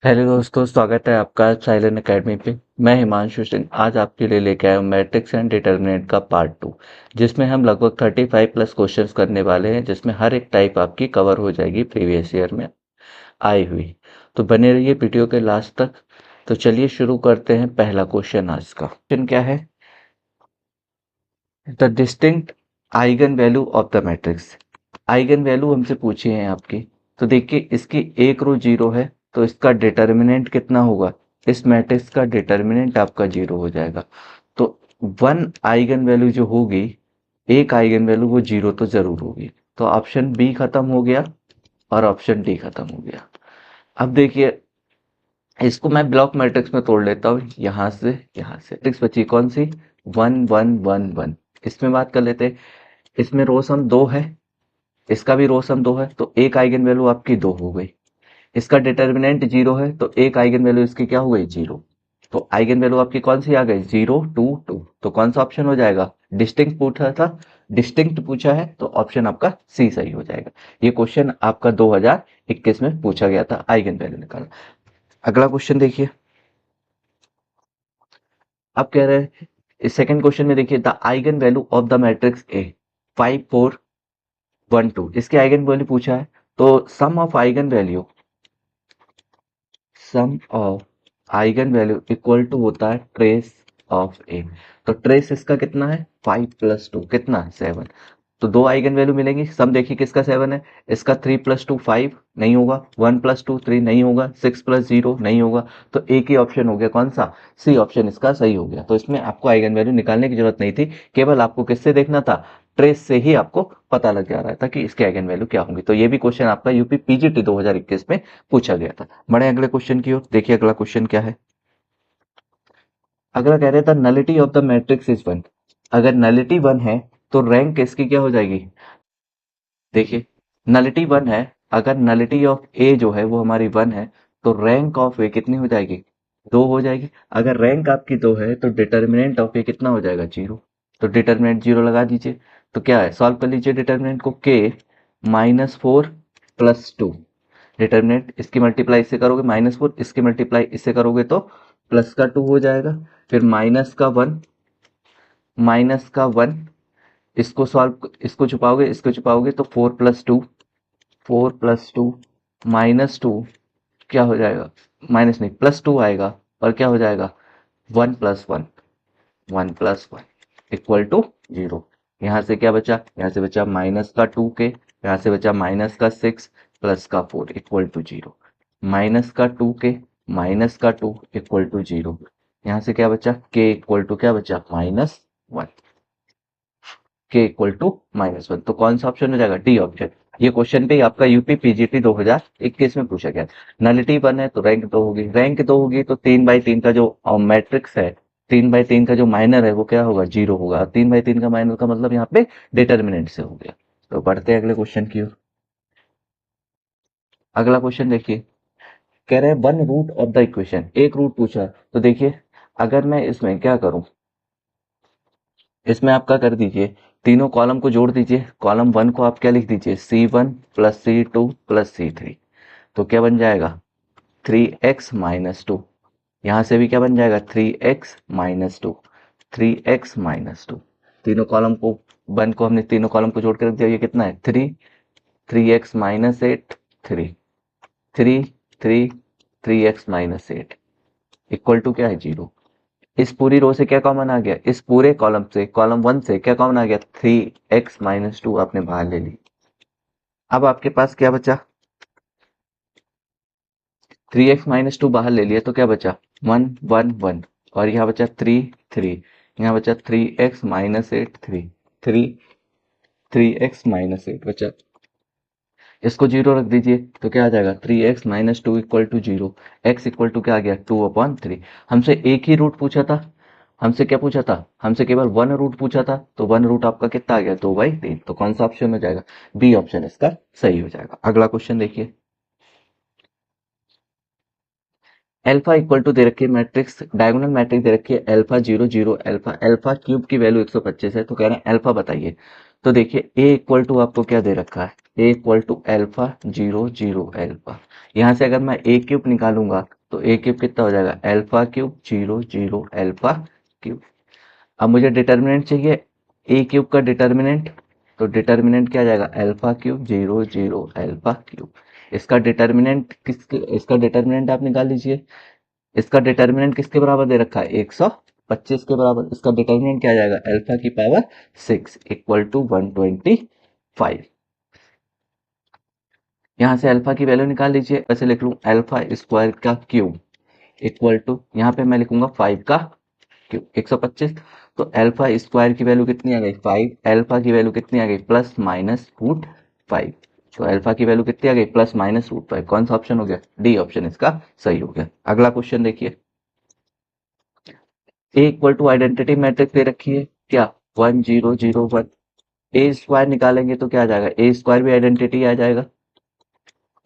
Hello दोस्तों, स्वागत है आपका साइलेंट एकेडमी पे। मैं हिमांशु सिंह आज आपके लिए लेके आया हूँ मैट्रिक्स एंड डिटर्मिनेंट का पार्ट 2, जिसमें हम लगभग 35 प्लस क्वेश्चंस करने वाले हैं, जिसमें हर एक टाइप आपकी कवर हो जाएगी प्रीवियस ईयर में आई हुई। तो बने रहिए वीडियो के लास्ट तक। तो चलिए शुरू करते हैं। पहला क्वेश्चन आज का क्वेश्चन क्या है? The distinct eigen value of the matrix. Eigen value हमसे पूछी है आपकी। तो देखिए, इसकी एक रो जीरो है, तो इसका डिटर्मिनेंट कितना होगा? इस मैट्रिक्स का डिटर्मिनेंट आपका जीरो हो जाएगा। तो वन आइगन वैल्यू जो होगी, एक आइगन वैल्यू वो जीरो तो जरूर होगी। तो ऑप्शन बी खत्म हो गया और ऑप्शन डी खत्म हो गया। अब देखिए, इसको मैं ब्लॉक मैट्रिक्स में तोड़ लेता हूँ। यहाँ से मैट्रिक्स बची कौन सी? One one one one. इसमें बात कर लेते हैं। इसमें रो सम दो है, इसका भी रो सम दो है, तो एक आइगन वैल्यू आपकी दो हो गई। इसका डिटर्मिनेंट जीरो है, तो एक आइगन वैल्यू इसकी क्या हो गई? जीरो। तो आइगन वैल्यू आपकी कौन सी आ गई? Zero two two. तो कौन सा ऑप्शन हो जाएगा? डिस्टिंक्ट पूछा था, डिस्टिंक्ट पूछा है, तो ऑप्शन आपका सी सही हो जाएगा। ये क्वेश्चन आपका 2021 में पूछा गया था, आइगन वैल्यू निकालना। अगला क्वेश्चन देखिए। अब कह रहे हैं इस सेकंड क्वेश्चन में, देखिए the eigen value of the matrix A 5 4 1 2, इसके आइगन वैल्यू पूछा है। तो sum of eigen value equal to होता है ट्रेस ऑफ ए। तो ट्रेस इसका कितना है? 5 + 2 कितना है? 7। तो दो आइगन वैल्यू मिलेंगी। सम देखिए किसका 7 है। इसका 3 + 2 5 नहीं होगा, 1 + 2 3 नहीं होगा, 6 + 0 नहीं होगा। तो एक ही ऑप्शन हो गया, कौन सा? सी ऑप्शन इसका सही हो गया। तो इसमें आपको आइगन वैल्यू निकालने की जरूरत नहीं थी, केवल आपको किससे देखना था? ट्रेस से ही आपको पता लग जा रहा था कि इसके आइगन वैल्यू क्या होंगी। तो ये भी क्वेश्चन आपका यूपी पीजीटी 2021 में पूछा गया था। बड़े अगले क्वेश्चन की ओर देखिए। अगला क्वेश्चन क्या है? अगला कह रहे था nullity of the matrix is one. अगर नलिटी वन है तो रैंक इसकी क्या हो जाएगी? देखिए, नलिटी वन है। अगर नलिटी ऑफ ए जो है वो हमारी वन है, तो रैंक ऑफ ए कितनी हो जाएगी? दो हो जाएगी। अगर रैंक आपकी दो है तो डिटर्मिनेंट ऑफ ए कितना हो जाएगा? जीरो। तो डिटर्मिनेंट जीरो लगा दीजिए। तो क्या है? सॉल्व कर लीजिए डिटर्मिनेंट को। के -4 + 2। डिटर्मिनेंट इसकी मल्टीप्लाई इससे करोगे -4, इसकी मल्टीप्लाई इससे करोगे तो प्लस का 2 हो जाएगा। फिर माइनस का वन, इसको छुपाओगे, इसको छुपाओगे तो 4 + 2 -2 क्या हो जाएगा? माइनस नहीं, +2 आएगा। और क्या हो जाएगा? 1 + 1, 1 + 1 इक्वल टू जीरो। यहाँ से क्या बचा? यहाँ से बचा -का 2 के, यहाँ से बचा -का 6 +का 4 इक्वल टू जीरो। -का 2 के -का 2 इक्वल टू जीरो। यहाँ से क्या बचा? के इक्वल टू क्या बचा? -1। के इक्वल टू -1। तो कौन सा ऑप्शन हो जाएगा? D option. ये क्वेश्चन पे आपका यूपी पीजीटी 2021 में पूछा गया। नलिटी वन है तो रैंक दो होगी, रैंक दो होगी तो 3/3 का जो मैट्रिक्स है, 3/3 का जो माइनर है वो क्या होगा? जीरो होगा। 3/3 का माइनर का मतलब यहाँ पे डिटर्मिनेंट से हो गया। तो बढ़ते हैं अगले क्वेश्चन की ओर। अगला क्वेश्चन देखिए। कह रहे हैं one root of the equation, एक रूट पूछा है। तो देखिए, अगर मैं इसमें क्या करूं, इसमें आपका कर दीजिए, तीनों कॉलम को जोड़ दीजिए। कॉलम वन को आप क्या लिख दीजिए? C1 + C2 + C3। तो क्या बन जाएगा? 3x - 2। यहां से भी क्या बन जाएगा? 3x - 2, 3x - 2। तीनों कॉलम को, वन को हमने तीनों कॉलम को जोड़ के रख दिया। ये कितना है? 3, 3x - 8 3, 3 3 3x - 8 इक्वल टू क्या है? जीरो। इस पूरी रो से क्या कॉमन आ गया? इस पूरे कॉलम से, कॉलम वन से क्या कॉमन आ गया? 3x - 2 आपने बाहर ले ली। अब आपके पास क्या बचा? 3x - 2 बाहर ले लिया तो क्या बचा? 1 1 1। और यहाँ बचा 3 3। यहाँ बचा 3x - 8 3, 3 3x - 8 बचा। इसको जीरो रख दीजिए तो क्या आ जाएगा? 3x - 2 equal to zero. X equal to क्या आ गया? 2/3। हमसे एक ही रूट पूछा था। हमसे क्या पूछा था? हमसे केवल वन रूट पूछा था। तो वन रूट आपका कितना आ गया? 2/3। तो कौन सा ऑप्शन हो जाएगा? बी ऑप्शन इसका सही हो जाएगा। अगला क्वेश्चन देखिए। एल्फा इक्वल टू दे रखी है मैट्रिक्स, डायगोनल मैट्रिक्स दे रखी है। अल्फा 0 0 अल्फा, अल्फा क्यूब की वैल्यू 125 है। तो कह रहे हैं अल्फा बताइए। तो देखिए ए इक्वल टू आपको क्या दे रखा है, ए इक्वल टू एल्फा 0 0 अल्फा। यहाँ से अगर मैं ए क्यूब निकालूंगा तो ए क्यूब कितना हो जाएगा, एल्फा क्यूब 0 0 अल्फा क्यूब। अब मुझे डिटर्मिनेंट चाहिए ए क्यूब का डिटर्मिनेंट, तो डिटर्मिनेंट क्या आ जाएगा, एल्फा क्यूब 0 0 अल्फा क्यूब। इसका डिटर्मिनेंट आप निकाल लीजिए। इसका डिटर्मिनेंट किसके बराबर दे रखा है, 125 के बराबर। इसका डिटर्मिनेंट क्या आ जाएगा, अल्फा की पावर 6 इक्वल टू 125। यहां से अल्फा की वैल्यू निकाल लीजिए। ऐसे लिख लूं अल्फा स्क्वायर का क्यूब इक्वल टू, यहाँ पे मैं लिखूंगा 5 का क्यूब 125। तो अल्फा स्क्वायर की वैल्यू कितनी आ गई 5, अल्फा की वैल्यू कितनी आ गई प्लस माइनस रूट 5। तो अल्फा की वैल्यू कितनी आ गई प्लस माइनस रूट 5। कौन सा ऑप्शन हो गया, डी ऑप्शन इसका सही हो गया। अगला क्वेश्चन देखिए, ए इक्वल टू आइडेंटिटी मैट्रिक्स दे रखी है क्या, 1 0 0 1। ए स्क्वायर निकालेंगे तो क्या आ जाएगा, ए स्क्वायर भी आइडेंटिटी आ जाएगा।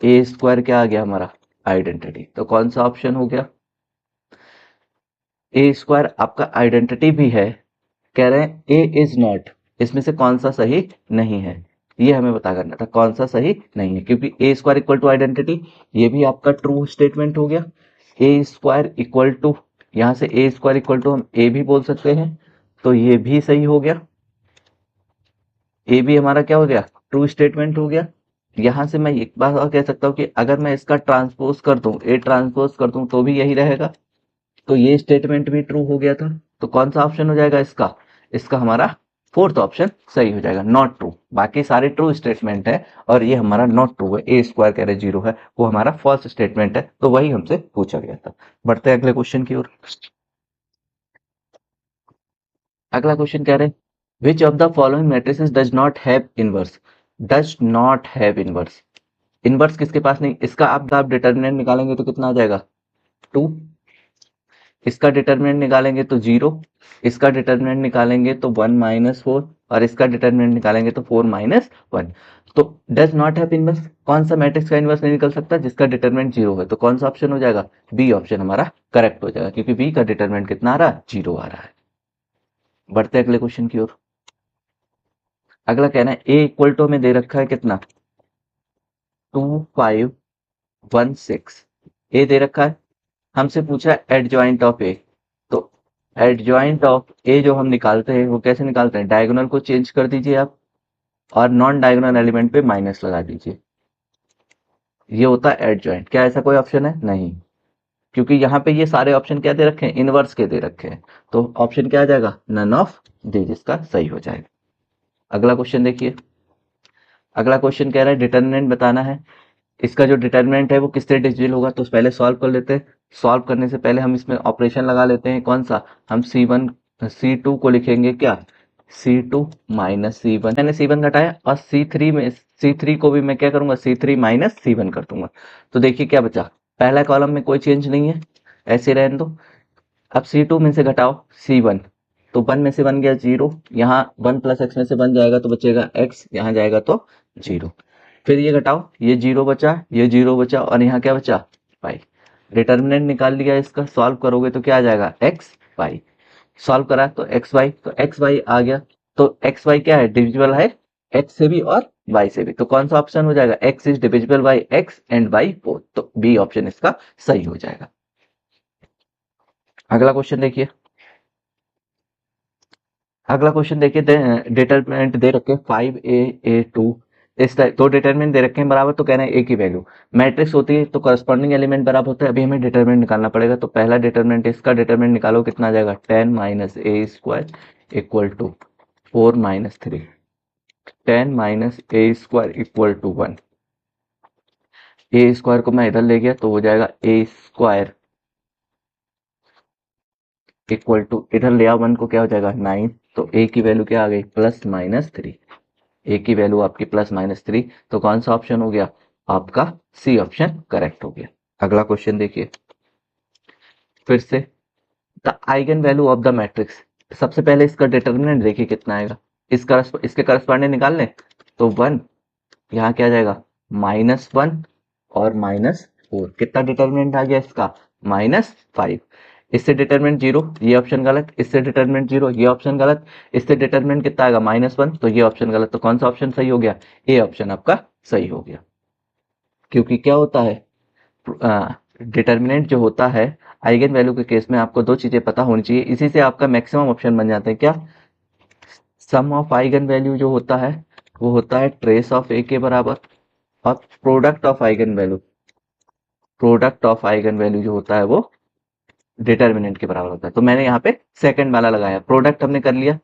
ए स्क्वायर क्या आ गया हमारा, आइडेंटिटी। तो कौन सा ऑप्शन हो गया, ए स्क्वायर आपका आइडेंटिटी भी है, कह रहे हैं ए इज नॉट, इसमें से कौन सा सही नहीं है, ये हमें पता करना था कौन सा सही नहीं है। क्योंकि ए स्क्वायर इक्वल टू आइडेंटिटी, ये भी आपका ट्रू स्टेटमेंट हो गया। ए स्क्वायर इक्वल टू, यहां से ए स्क्वायर इक्वल टू हम ए भी बोल सकते हैं, तो ये भी सही हो गया। ए भी हमारा क्या हो गया, ट्रू स्टेटमेंट हो गया। यहां से मैं एक बात और कह सकता हूं कि अगर मैं इसका ट्रांसपोज कर दूं, ए ट्रांसपोज कर दूं तो भी यही रहेगा। तो ये स्टेटमेंट भी ट्रू हो गया था। तो कौन सा ऑप्शन हो जाएगा इसका, इसका हमारा फोर्थ ऑप्शन सही हो जाएगा, नॉट ट्रू। बाकी सारे ट्रू स्टेटमेंट है और ये हमारा नॉट ट्रू है, ए स्क्वायर कह रहे 0 है, वो हमारा फॉल्स स्टेटमेंट है, तो वही हमसे पूछा गया था। बढ़ते हैं अगले क्वेश्चन की ओर। अगला क्वेश्चन कह रहे हैं which of the following matrices does not have inverse. Does not have inverse, inverse किसके पास नहीं, इसका आप डिटर्मिनेंट निकालेंगे तो कितना आ जाएगा 2। इसका डिटर्मिनेंट निकालेंगे तो 0, इसका डिटर्मिनेंट निकालेंगे तो 1 माइनस 4, और इसका डिटर्मिनेंट निकालेंगे तो 4 माइनस 1। तो डज नॉट हैव इनवर्स, कौन सा मैट्रिक्स का इनवर्स नहीं निकल सकता जिसका डिटर्मिनेंट 0 है। तो कौन सा ऑप्शन हो जाएगा, बी ऑप्शन हमारा करेक्ट हो जाएगा, क्योंकि बी का डिटर्मिनेंट कितना आ रहा है, 0 आ रहा है। बढ़ते हैं अगले क्वेश्चन की ओर। अगला कहना है ए इक्वल टू में दे रखा है कितना 2 5 1 6, ए दे रखा है, हमसे पूछा है एडजॉइंट ऑफ ए। तो एडजॉइंट ऑफ ए जो हम निकालते हैं वो कैसे निकालते हैं, डायगोनल को चेंज कर दीजिए आप और नॉन डायगोनल एलिमेंट पे माइनस लगा दीजिए, ये होता है एडजॉइंट। क्या ऐसा कोई ऑप्शन है, नहीं, क्योंकि यहाँ पे ये सारे ऑप्शन क्या दे रखे हैं, इनवर्स के दे रखे हैं। तो ऑप्शन क्या आ जाएगा, नन ऑफ दी, जिसका सही हो जाएगा। अगला क्वेश्चन देखिए, अगला क्वेश्चन कह रहा है डिटर्मिनेंट बताना है। इसका जो डिटर्मिनेंट है वो किससे डिविजिबल होगा, तो पहले सॉल्व कर लेते हैं। सॉल्व करने से पहले हम इसमें ऑपरेशन लगा लेते हैं, कौन सा, हम C1 C2 को लिखेंगे क्या, C2 माइनस C1, मैंने C1 घटाया, और C3 को भी मैं क्या करूंगा, C3 माइनस C1 कर दूंगा। तो देखिए क्या बचा, पहला कॉलम में कोई चेंज नहीं है, ऐसे रहने दो। अब C2 में से घटाओ C1, तो 1 में से बन गया 0, यहाँ 1 प्लस एक्स में से बन जाएगा तो बचेगा x, यहाँ जाएगा तो 0। फिर ये घटाओ, ये 0 बचा, ये 0 बचा, और यहाँ क्या बचा, पाई। डिटर्मिनेंट निकाल लिया इसका, सॉल्व करोगे तो क्या आ जाएगा, एक्स वाई। सॉल्व करा तो एक्स वाई, तो एक्स वाई आ गया। तो एक्स वाई क्या है, डिविजिबल है एक्स से भी और वाई से भी। तो कौन सा ऑप्शन हो जाएगा, x is divisible by x and y both, तो बी ऑप्शन इसका सही हो जाएगा। अगला क्वेश्चन देखिए, अगला क्वेश्चन देखिए, डिटर्मिनेंट दे रखे 5a 2, इस टाइप दो डिटर्मिनेंट दे रखे हैं बराबर, तो कहना है ए की वैल्यू मैट्रिक्स होती है तो करस्पॉन्डिंग एलिमेंट बराबर होता है। अभी हमें डिटर्मिनेंट निकालना पड़ेगा। तो पहला डिटर्मिनेंट, इसका डिटर्मिनेंट निकालो, कितना आ जाएगा 10 minus a square equal to 4 minus 3, 10 minus a square equal to 1। A square को मैं इधर ले गया तो हो जाएगा ए स्क्वायर इक्वल टू, इधर ले आओ 1 को, क्या हो जाएगा 9। तो ए की वैल्यू क्या आ गई, प्लस माइनस 3, ए की वैल्यू आपकी प्लस माइनस 3। तो कौन सा ऑप्शन हो गया, आपका सी ऑप्शन करेक्ट हो गया। अगला क्वेश्चन देखिए फिर से, the eigen value of the matrix. सबसे पहले इसका डिटर्मिनेंट देखिए कितना आएगा, इसके करस्पॉन्डिंग निकाल लें तो 1, यहाँ क्या आ जाएगा -1 और -4। कितना डिटर्मिनेंट आ गया इसका, -5। इससे डिटरमिनेंट जीरो, ये ऑप्शन गलत। इससे डिटरमिनेंट जीरो, ये ऑप्शन गलत। इससे डिटरमिनेंट कितना आएगा -1, तो ये ऑप्शन गलत। तो कौन सा ऑप्शन सही हो गया? ए ऑप्शन आपका सही हो गया। क्योंकि क्या होता है, डिटरमिनेंट जो होता है आइगन वैल्यू के केस में आपको दो चीजें पता होनी चाहिए, इसी से आपका मैक्सिमम ऑप्शन बन जाता है। क्या? सम ऑफ आइगन वैल्यू जो होता है वो होता है ट्रेस ऑफ ए के बराबर, और product of eigen value, product of eigen value जो होता है वो डिटरमिनेंट के बराबर होता है। तो मैंने यहाँ पे सेकंड वाला लगाया, प्रोडक्ट हमने कर लिया,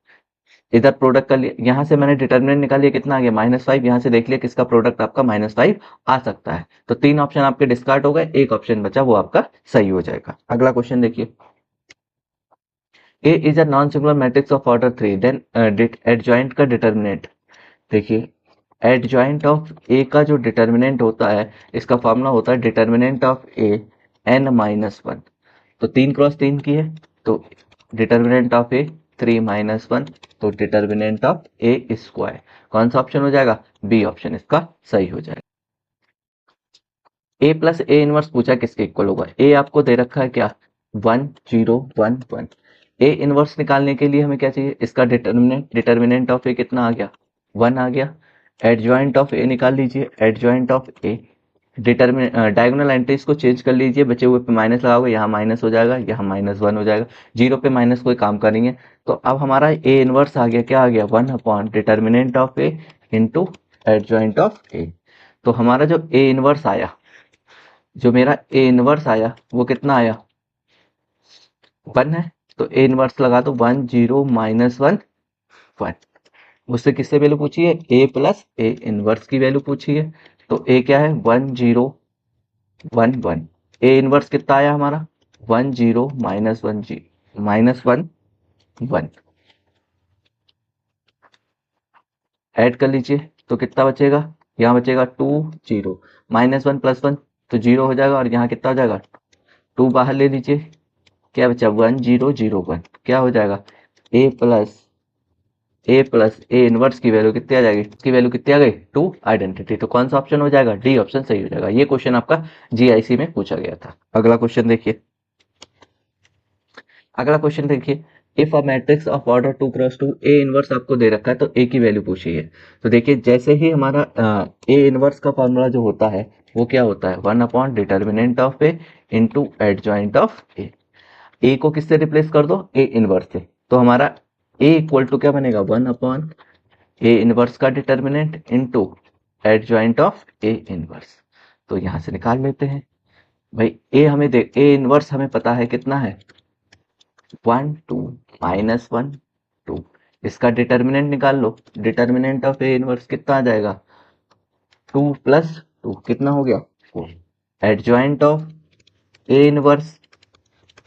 इधर प्रोडक्ट कर लिया, यहाँ से मैंने डिटरमिनेंट निकाल लिया, कितना आ गया -5, यहाँ से देख लिया किसका प्रोडक्ट आपका -5 आ सकता है। तो तीन ऑप्शन आपके डिस्कार्ड हो गए, एक ऑप्शन बचा वो आपका सही हो जाएगा। अगला क्वेश्चन देखिए, A is a non singular matrix of order 3, then adjoint का डिटरमिनेंट। देखिए, एडजॉइंट ऑफ ए का जो डिटरमिनेंट होता है, इसका फॉर्मूला होता है डिटरमिनेंट ऑफ ए n-1। तो 3 × 3 की है, तो डिटरमिनेंट ऑफ ए 3-1, तो डिटरमिनेंट ऑफ ए स्क्वायर। कौन सा ऑप्शन हो जाएगा? बी ऑप्शन इसका सही हो जाएगा। ए प्लस ए इनवर्स पूछा किसके इक्वल होगा? ए आपको दे रखा है क्या? 1 0 1 1। ए इनवर्स निकालने के लिए हमें क्या चाहिए? इसका डिटरमिनेंट, डिटरमिनेंट ऑफ ए कितना आ गया? 1 आ गया। एडजॉइंट ऑफ ए निकाल लीजिए, adjoint of A, determinant diagonal entries को चेंज कर लीजिए, बचे हुए पे माइनस लगाओगे, यहाँ माइनस हो जाएगा, यहाँ -1 हो जाएगा, जीरो पे माइनस कोई काम का नहीं है। तो अब हमारा ए इनवर्स आ गया, क्या आ गया? 1 determinant of A into adjoint of A. तो हमारा जो ए इनवर्स आया, जो मेरा ए इनवर्स आया वो कितना आया? 1 है, तो ए इनवर्स लगा दो, 1 0 -1 1। उससे किससे वैल्यू पूछी है? ए प्लस ए इनवर्स की वैल्यू पूछी है। तो ए क्या है? 1 0 1 1। ए इनवर्स कितना आया हमारा? 1 0 -1 -1 1। ऐड कर लीजिए तो कितना बचेगा? यहाँ बचेगा 2 0, -1 + 1 तो 0 हो जाएगा, और यहाँ कितना हो जाएगा? 2 बाहर ले लीजिए, क्या बचा? 1 0 0 1। क्या हो जाएगा? ए प्लस ए इनवर्स की वैल्यू कितनी आ जाएगी? की वैल्यू कितनी आ गई? 2 आइडेंटिटी। तो कौन सा ऑप्शन हो जाएगा? डी ऑप्शन सही हो जाएगा। ये क्वेश्चन आपका जीआईसी में पूछा गया था। अगला क्वेश्चन देखिए, अगला क्वेश्चन देखिए, if a matrix of order 2 × 2 A inverse आपको दे रखा है, तो ए की वैल्यू पूछी है। तो देखिए, जैसे ही हमारा ए इनवर्स का फॉर्मूला जो होता है वो क्या होता है? 1 determinant of A into adjoint of A. A को किससे रिप्लेस कर दो? ए इनवर्स से। तो हमारा ए इक्वल टू क्या बनेगा? 1 ए इनवर्स का determinant into adjoint of A inverse. तो यहां से निकाल लेते हैं भाई। ए हमें दे, ए इनवर्स हमें पता है कितना है? 1 2 -1 2। इसका डिटरमिनेंट निकाल लो, डिटरमिनेंट ऑफ ए इनवर्स कितना आ जाएगा? 2 + 2 कितना हो गया? 4। Adjoint of A inverse,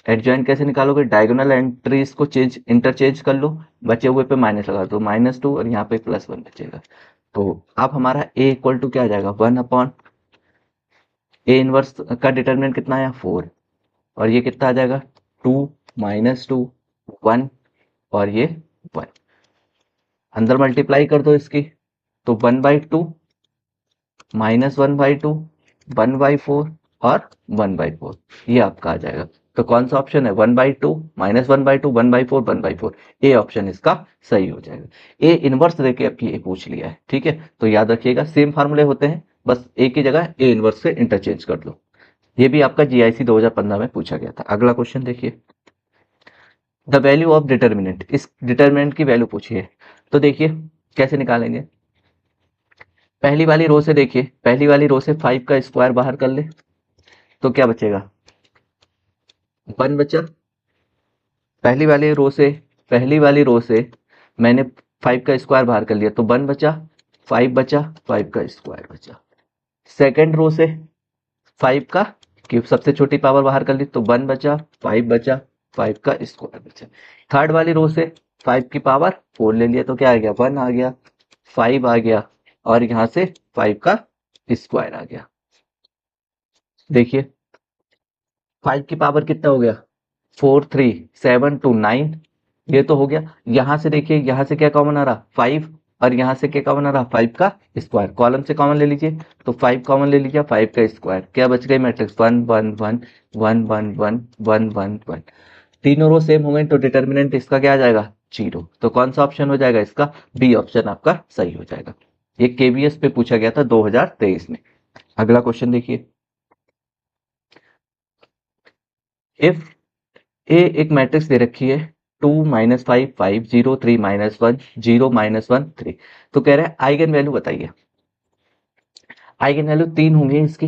adjoint कैसे निकालोगे? डायगोनल एंट्रीज को इंटरचेंज कर लो, बचे हुए पे माइनस लगा दो, -2, और यहाँ पे +1 बचेगा। तो अब हमारा ए इक्वल टू क्या आ जाएगा? 1 ए इनवर्स का डिटरमिनेंट कितना आया? 4, और ये कितना आ जाएगा? 2 -2 1, और ये 1। अंदर मल्टीप्लाई कर दो इसकी, तो 1/2 -1/2 1/4 और 1/4, ये आपका आ जाएगा। तो कौन सा ऑप्शन है? 1/2 -1/2 1/4 1/4। ए ऑप्शन इसका सही हो जाएगा। ए इनवर्स देके अब ये पूछ लिया है, ठीक है। तो याद रखिएगा, सेम फार्मूले होते हैं, बस ए की जगह ए इनवर्स से इंटरचेंज कर दो। ये भी आपका जीआईसी 2015 में पूछा गया था। अगला क्वेश्चन देखिए, द वैल्यू ऑफ डिटर्मिनेंट, इस डिटर्मिनेंट की वैल्यू पूछी है। तो देखिए कैसे निकालेंगे। पहली वाली रो से देखिए, पहली वाली रो से 5 का स्क्वायर बाहर कर ले, तो क्या बचेगा? 1 बचा। पहली वाली रो से, पहली वाली रो से मैंने 5 का स्क्वायर बाहर कर लिया, तो 1 बचा, 5 बचा, 5 का स्क्वायर बचा। सेकेंड रो से 5 का क्यूब, सबसे छोटी पावर बाहर कर ली, तो 1 बचा, 5 बचा, 5 का स्क्वायर बचा। थर्ड वाली रो से 5 की पावर 4 ले लिया, तो क्या आ गया? 1 आ गया, 5 आ गया, और यहां से 5 का स्क्वायर आ गया। देखिए 5 की पावर कितना हो गया? 4 3 7 2 9, ये तो हो गया। यहां से देखिए, यहां से क्या कॉमन आ रहा? 5, और यहाँ से क्या कॉमन आ रहा, 5 का स्क्वायर, कॉलम से कॉमन ले लीजिए, तो 5 कॉमन ले लीजिए, 5 का स्क्वायर, क्या बच गई मैट्रिक्स 1 1 1 1 1 1 1 1 1। तीनों रो सेम हो गए तो डिटर्मिनेंट इसका क्या आ जाएगा, 0। तो कौन सा ऑप्शन हो जाएगा इसका, बी ऑप्शन आपका सही हो जाएगा। ये केवीएस पे पूछा गया था 2023 में। अगला क्वेश्चन देखिए, इफ ए एक मैट्रिक्स दे रखी है 2 -5 5 0 3 -1 0 -1 3, तो कह रहा है आइगन वैल्यू बताइए। आइगन वैल्यू 3 होंगे इसकी।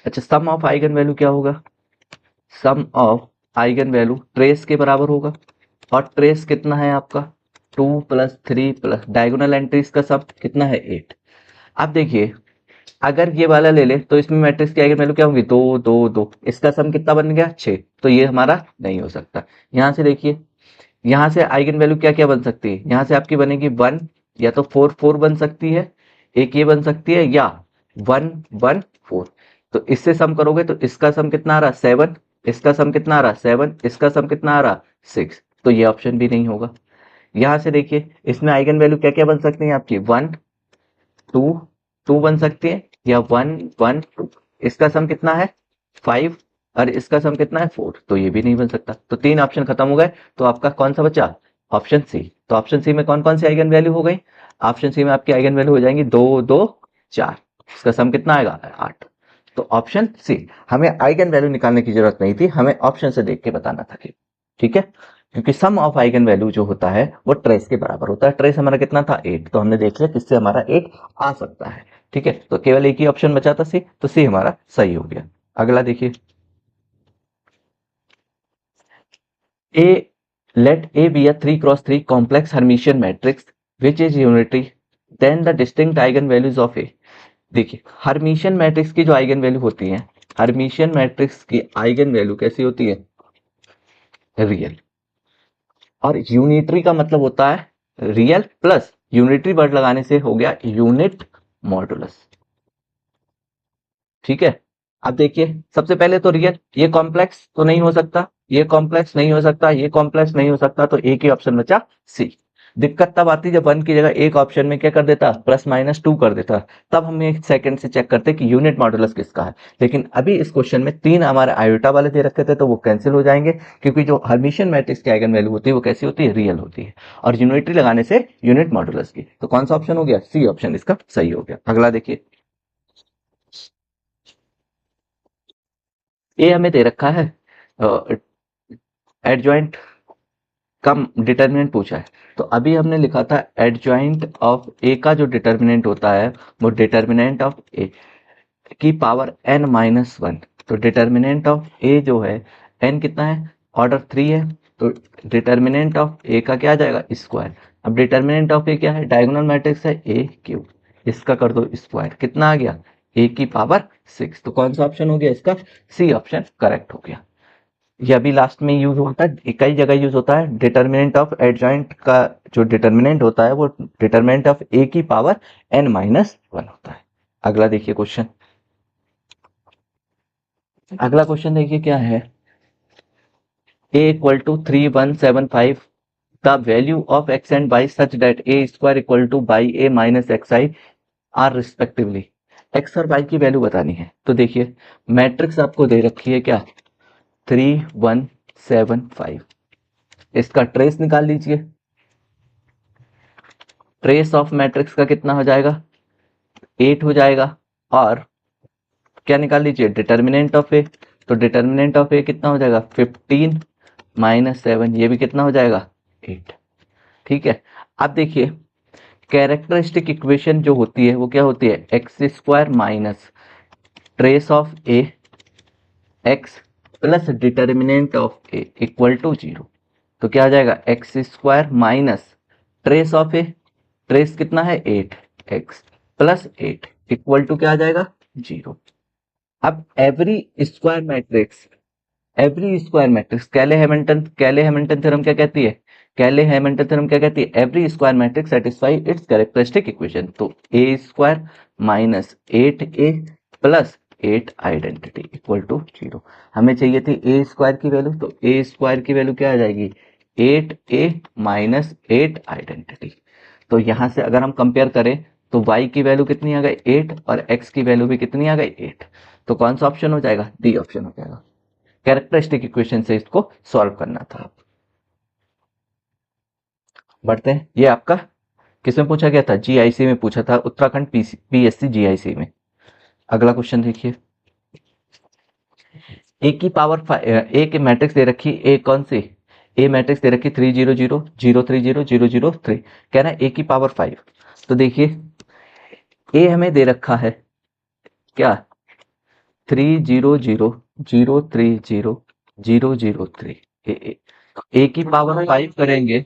अच्छा, सम ऑफ आइगन वैल्यू क्या होगा, सम ऑफ आइगन वैल्यू ट्रेस के बराबर होगा, और ट्रेस कितना है आपका 2 + 3 प्लस डायगोनल एंट्रीज का सम कितना है 8। अब देखिए, अगर ये वाला ले ले तो इसमें मैट्रिक्स की आइगन वैल्यू क्या होंगी 2 2 2, इसका सम कितना बन गया 6, तो ये हमारा नहीं हो सकता। यहां से देखिए, यहाँ से आइगन वैल्यू क्या क्या बन सकती है, यहाँ से आपकी बनेगी 1, या तो 4 4 बन सकती है, एक ये बन सकती है, या 1 1 4। तो इससे सम करोगे तो इसका सम कितना आ रहा 7, इसका सम कितना आ रहा 7, इसका सम कितना आ रहा 6, तो ये ऑप्शन भी नहीं होगा। यहाँ से देखिए, इसमें आइगन वैल्यू क्या क्या बन सकती है आपकी 1 2 2 बन सकती है, या 1 1 2, इसका सम कितना है 5, और इसका सम कितना है 4, तो ये भी नहीं बन सकता। तो 3 ऑप्शन खत्म हो गए, तो आपका कौन सा बचा, ऑप्शन सी। तो ऑप्शन सी में कौन कौन सी आइगन वैल्यू हो गई, ऑप्शन सी में आपकी आइगन वैल्यू हो जाएंगी 2 2 4, इसका सम कितना आएगा 8। तो ऑप्शन सी, हमें आइगन वैल्यू निकालने की जरूरत नहीं थी, हमें ऑप्शन से देख के बताना था कि ठीक है, क्योंकि सम ऑफ आइगन वैल्यू जो होता है वो ट्रेस के बराबर होता है। ट्रेस हमारा कितना था 8, तो हमने देख लिया किससे हमारा 8 आ सकता है। ठीक है, तो केवल एक ही ऑप्शन बचा था सी, तो सी हमारा सही हो गया। अगला देखिए, A, let A be a 3 × 3 complex Hermitian matrix which is unitary, then the distinct eigenvalues of A। देखिए, हर्मिशियन मैट्रिक्स की जो आइगन वैल्यू होती है, हर्मिशियन मैट्रिक्स की आइगन वैल्यू कैसी होती है, रियल। और यूनिटरी का मतलब होता है रियल प्लस यूनिटरी वर्ड लगाने से हो गया यूनिट मॉडुलस। ठीक है, अब देखिए, सबसे पहले तो रियल, ये कॉम्प्लेक्स तो नहीं हो सकता, ये कॉम्प्लेक्स नहीं हो सकता, ये कॉम्प्लेक्स नहीं हो सकता, तो एक ही ऑप्शन बचा सी। दिक्कत तब आती जब 1 की जगह एक ऑप्शन में क्या कर देता, +-2 कर देता, तब हम एक सेकंड से चेक करते कि यूनिट मॉडुलस किसका है। लेकिन अभी इस क्वेश्चन में 3 हमारे आयोटा वाले दे रखे थे, तो वो कैंसिल हो जाएंगे, क्योंकि जो हर्मिशियन मैट्रिक्स की आइगन वैल्यू होती है वो कैसी होती है, रियल होती है, और यूनिटरी लगाने से यूनिट मॉडुलस की। तो कौन सा ऑप्शन हो गया, सी ऑप्शन इसका सही हो गया। अगला देखिए, ए हमें दे रखा है, एडजॉइंट का डिटर्मिनेंट पूछा है, तो अभी हमने लिखा था एडजॉइंट ऑफ ए का जो डिटर्मिनेंट होता है वो डिटर्मिनेंट ऑफ ए की पावर n-1। तो डिटर्मिनेंट ऑफ ए जो है n कितना है, ऑर्डर 3 है, तो डिटर्मिनेंट ऑफ ए का क्या आ जाएगा, स्क्वायर। अब डिटर्मिनेंट ऑफ ए क्या है, डायगोनल मैट्रिक्स है ए क्यूब, इसका कर दो स्क्वायर, कितना आ गया ए की पावर 6। तो कौन सा ऑप्शन हो गया इसका, सी ऑप्शन करेक्ट हो गया। ये अभी लास्ट में यूज होता है, कई जगह यूज होता है, डिटर्मिनेंट ऑफ एडजॉइंट का जो डिटर्मिनेंट होता है वो डिटर्मिनेंट ऑफ ए की पावर n-1 होता है। अगला देखिए क्वेश्चन, अगला क्वेश्चन देखिए क्या है, a = 3 1 7 5 the value of x and y such that a² = by a - xi are respectively. x और y की वैल्यू बतानी है, तो देखिए मैट्रिक्स आपको दे रखी है क्या 3 1 7 5, इसका ट्रेस निकाल लीजिए। ट्रेस ऑफ मैट्रिक्स का कितना हो जाएगा 8 हो जाएगा, और क्या निकाल लीजिए डिटर्मिनेंट ऑफ ए, तो डिटर्मिनेंट ऑफ ए कितना हो जाएगा 15 - 7, ये भी कितना हो जाएगा 8। ठीक है, अब देखिए कैरेक्टरिस्टिक इक्वेशन जो होती है वो क्या होती है, x² minus trace of a x plus determinant of a equal to 0। तो क्या आ जाएगा x² minus trace of a, trace कितना है 8, x प्लस 8 इक्वल टू क्या आ जाएगा 0। अब every square matrix Cayley Hamilton theorem क्या कहती है, कैले हैमिल्टन थ्योरम क्या कहती है, every square matrix satisfy its characteristic equation. तो a² minus 8a plus 8 identity equal to 0। हमें चाहिए थी a² की वैल्यू, तो a² की वैल्यू क्या आ जाएगी 8a माइनस 8 आइडेंटिटी। तो यहां से अगर हम कंपेयर करें तो y की वैल्यू कितनी आ गई 8 और x की वैल्यू भी कितनी आ गई 8। तो कौन सा ऑप्शन हो जाएगा? डी ऑप्शन हो जाएगा। कैरेक्टरिस्टिक इक्वेशन से इसको सॉल्व करना था। बढ़ते हैं, ये आपका किसमें पूछा गया था? जीआईसी में पूछा था, उत्तराखंड पीएससी जीआईसी में। अगला क्वेश्चन देखिए, ए की पावर ए की मैट्रिक्स दे रखी, ए कौन सी? ए मैट्रिक्स दे रखी 3 0 0 0 3 0 0 0 3, कह रहा है ए की पावर 5। तो देखिए ए हमें दे रखा है क्या? 3 0 0 0 3 0 0 0 3। ए की पावर 5 करेंगे,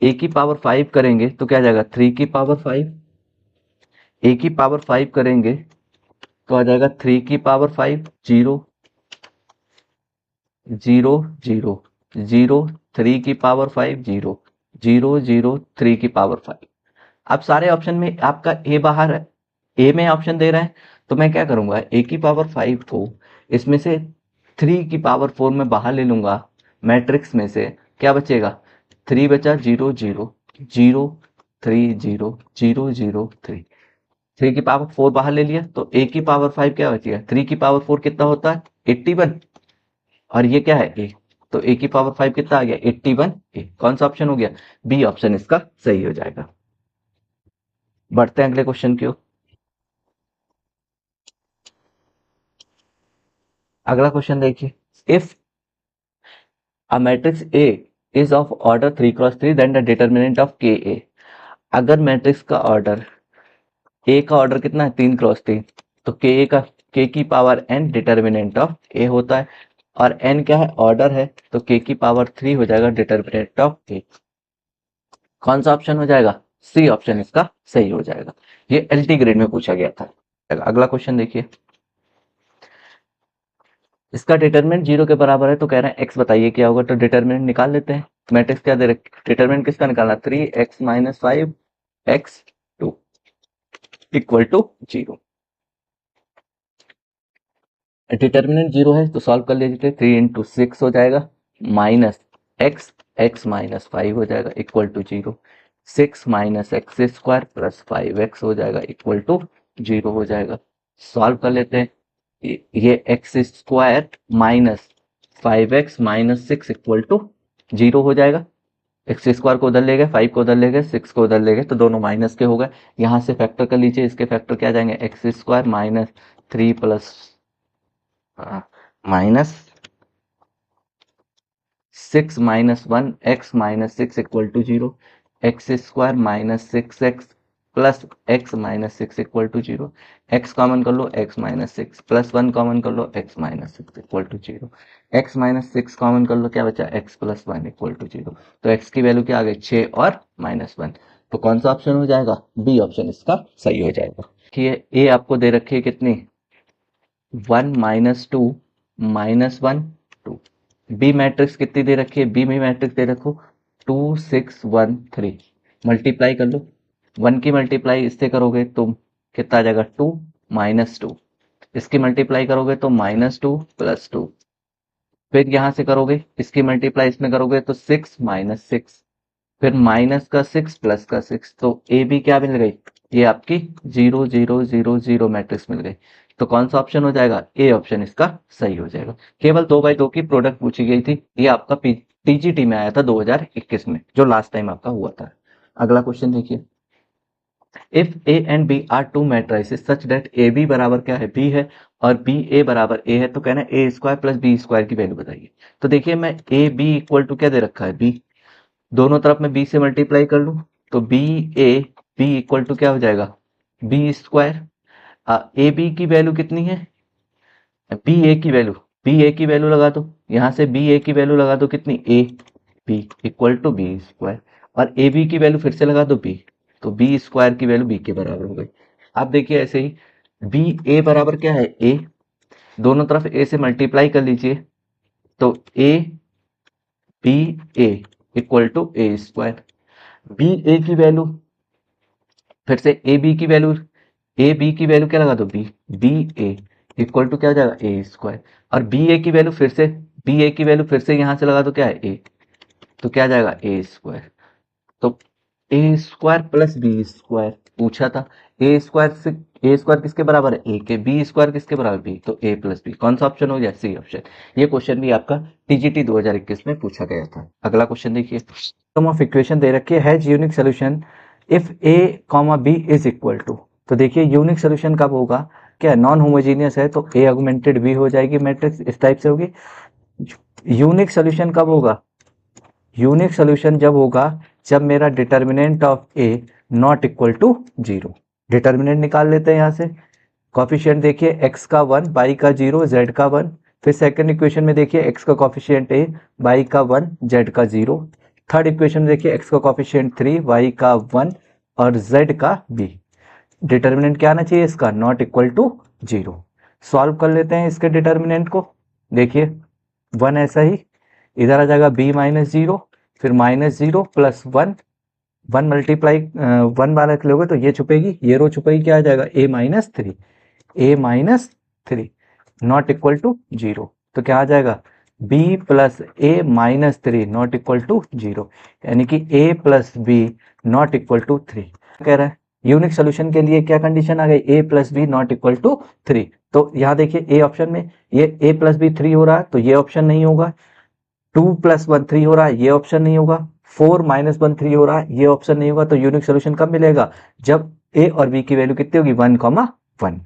ए की पावर 5 करेंगे तो क्या जाएगा? 3 की पावर 5। ए की पावर 5 करेंगे तो आ जाएगा 3 की पावर 5 0 0 0 0 3 की पावर 5 0 0 0 3 की पावर 5। अब सारे ऑप्शन में आपका ए बाहर है, ए में ऑप्शन दे रहे हैं, तो मैं क्या करूंगा? ए की पावर 5 को इसमें से 3 की पावर 4 में बाहर ले लूंगा, मैट्रिक्स में से क्या बचेगा? 3 बचा 0 0 0 3 0 0 0 3। 3 की पावर 4 बाहर ले लिया तो ए की पावर 5 क्या बचेगा? 3 की पावर 4 कितना होता है? 81। और ये क्या है? ए। तो ए की पावर 5 कितना आ गया? 81 ए। कौन सा ऑप्शन हो गया? बी ऑप्शन इसका सही हो जाएगा। बढ़ते हैं अगले क्वेश्चन की ओर। अगला क्वेश्चन देखिए, if a matrix A is of order 3 cross 3 then the determinant of k A. अगर मैट्रिक्स का ऑर्डर ए का ऑर्डर कितना है? 3 क्रॉस 3, तो के की पावर एन डिटर्मिनेंट ऑफ ए होता है, और एन क्या है? ऑर्डर है, तो के की पावर 3 हो जाएगा डिटर्मिनेंट ऑफ ए। कौन सा ऑप्शन हो जाएगा? सी ऑप्शन इसका सही हो जाएगा। ये एलटी ग्रेड में पूछा गया था। अगला क्वेश्चन देखिए, इसका डिटरमिनेंट 0 के बराबर है, तो कह रहे हैं एक्स बताइए क्या होगा। तो डिटरमिनेंट निकाल लेते हैं। मैट्रिक्स क्या दे रखे? डिटरमिनेंट किसका निकालना? 3x minus 5x2 equal to 0। Determinant 0 है तो सॉल्व कर लीजिए। 3 इंटू 6 हो जाएगा, माइनस एक्स, एक्स माइनस 5 हो जाएगा equal to 0। 6 minus x square plus 5x हो जाएगा इक्वल टू 0 हो जाएगा। सॉल्व कर लेते हैं। ये x square minus 5x minus 6 equal to 0 हो जाएगा। एक्स स्क्वायर को उधर ले गए, 5 को उधर ले गए, 6 को उधर ले गए, तो दोनों माइनस के हो गए। यहां से फैक्टर कर लीजिए, इसके फैक्टर क्या जाएंगे? X square minus 3 plus minus 6 minus 1 x minus 6 equal to 0। X square minus 6x plus x minus 6 equal to 0। X common कर लो, एक्स माइनस 6 प्लस 1 कॉमन कर लो, x minus 6 equal to 0। X minus 6 common कर लो, क्या बचा? X plus 1 equal to 0। तो x की वैल्यू क्या आ गई? 6 और माइनस 1। तो कौन सा ऑप्शन हो जाएगा? बी ऑप्शन इसका सही हो जाएगा। देखिए ए आपको दे रखी है कितनी? 1 माइनस 2 माइनस 1 2। बी मैट्रिक्स कितनी दे रखी है? बी में मैट्रिक्स दे रखो 2 6 1 3। मल्टीप्लाई कर लो, 1 की मल्टीप्लाई इससे करोगे तो कितना आ जाएगा? 2 माइनस 2। इसकी मल्टीप्लाई करोगे तो माइनस 2 प्लस 2। फिर यहां से करोगे, इसकी मल्टीप्लाई इसमें करोगे तो 6 माइनस 6, फिर माइनस का 6 प्लस का 6। तो ए बी क्या मिल गई? ये आपकी 0 0 0 0 मैट्रिक्स मिल गई। तो कौन सा ऑप्शन हो जाएगा? ए ऑप्शन इसका सही हो जाएगा। केवल 2x2 की प्रोडक्ट पूछी गई थी, ये आपका टीजीटी में आया था 2021 में, जो लास्ट टाइम आपका हुआ था। अगला क्वेश्चन देखिए, if A and B are two matrices such that A B बराबर क्या है? बी है, और बी ए बराबर ए है, तो कहना है ए स्क्वायर प्लस बी स्क्वायर की वैल्यू बताइए। तो देखिए मैं ए बी इक्वल टू क्या दे रखा है? बी। दोनों तरफ में बी से मल्टीप्लाई कर लूं तो B A B equal to क्या हो जाएगा? B square. ए बी की वैल्यू कितनी है? बी ए की वैल्यू, बी ए की वैल्यू लगा दो, यहां से बी ए की वैल्यू लगा दो कितनी? A B equal to B square, और ए बी की वैल्यू फिर से लगा दो बी, तो बी स्क्वायर की वैल्यू बी के बराबर हो गई। आप देखिए ऐसे ही बी ए बराबर क्या है? ए। दोनों तरफ ए से मल्टीप्लाई कर लीजिए तो A B A equal to A square. B A की वैल्यू फिर से ए बी की वैल्यू, ए बी की वैल्यू क्या लगा दो? B B A equal to क्या हो जाएगा? ए स्क्वायर। और बी ए की वैल्यू फिर से, बी ए की वैल्यू फिर से यहां से लगा दो क्या है? ए, तो क्या आ जाएगा? ए स्क्वायर। तो ए स्क्वायर प्लस बी स्क्वायर पूछा था। ए स्क्वायर से ए स्क्वायर किसके बराबर है, ए के। बी स्क्वायर किसके बराबर, बी। तो ए प्लस बी कौन सा ऑप्शन हो गया, सी ऑप्शन। ये क्वेश्चन भी आपका टीजीटी 2021 में पूछा गया था। अगला क्वेश्चन देखिए, सिस्टम ऑफ इक्वेशन दे रखी है, has unique solution if A comma B is equal to. तो देखिए यूनिक सोल्यूशन कब होगा, क्या नॉन होमोजीनियस है तो ए ऑगमेंटेड बी हो जाएगी, मैट्रिक्स इस टाइप से होगी। यूनिक सोल्यूशन कब होगा, यूनिक सोल्यूशन जब होगा जब मेरा determinant of A not equal to 0। Determinant निकाल लेते हैं यहाँ से। कॉफिशिएंट देखिए x का 1, y का 0, z का 1। फिर सेकंड इक्वेशन में देखिए x का कॉफिशिएंट a, y का 1, z का 0। थर्ड इक्वेशन में देखिए x का कॉफिशिएंट 3, y का 1 और z का b। डिटर्मिनेंट क्या आना चाहिए इसका, नॉट इक्वल टू 0। सॉल्व कर लेते हैं इसके डिटर्मिनेंट को। देखिए 1 ऐसा ही इधर आ जाएगा, b माइनस 0, फिर माइनस 0 प्लस 1, 1 मल्टीप्लाई 1 बार रख लोगे तो ये छुपेगी, ये रो छुपेगी, क्या आ जाएगा a minus 3, a minus 3 not equal to 0। तो क्या आ जाएगा, b plus a minus 3 not equal to 0, यानी कि a plus b not equal to 3। कह रहा है यूनिक सोल्यूशन के लिए क्या कंडीशन आ गई, a plus B not equal to 3। तो यहाँ देखिए a ऑप्शन में ये a प्लस बी 3 हो रहा है तो ये ऑप्शन नहीं होगा। 2 प्लस 1 3 हो रहा है, ये ऑप्शन नहीं होगा। 4 माइनस 1 3 हो रहा है, ये ऑप्शन नहीं होगा। तो यूनिक सोल्यूशन कब मिलेगा, जब a और b की वैल्यू कितनी होगी, 1,1।